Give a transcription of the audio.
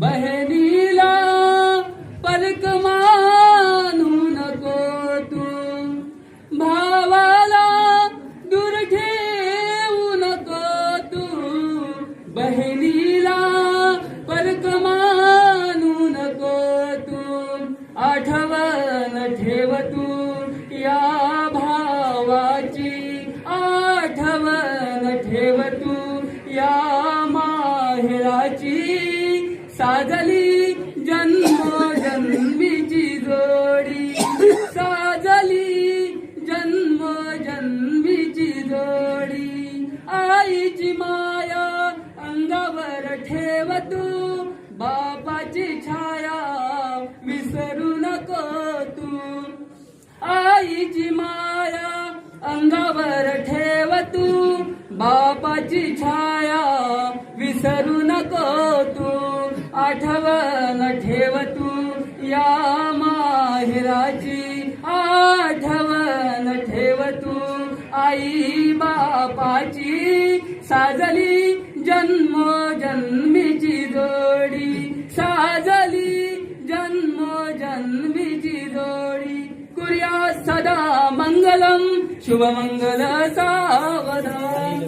बहिणीला परक मानू नको तू, भावाला दूर ठेवू नको तू, बहिणीला परक मानू नको तू, आठवण ठेव तू या भावाची, आठवण ठेव तू या माहेराची, साजली जन्मोजन्मीची जोडी, साजली जन्मोजन्मीची जोडी, आईची माया अंगावर ठेव तू, बापाची छाया विसरू नको तू, आईची माया अंगावर ठेव तू, बापाची छाया विसरू नको तू, आठवण ठेव तू या माहेराची, आठवण ठेव तू आई बापाची, साजली जन्मोजन्मीची जोडी, साजली जन्मोजन्मीची जोडी, कुर्या सदा मंगलम शुभमंगल सावधान.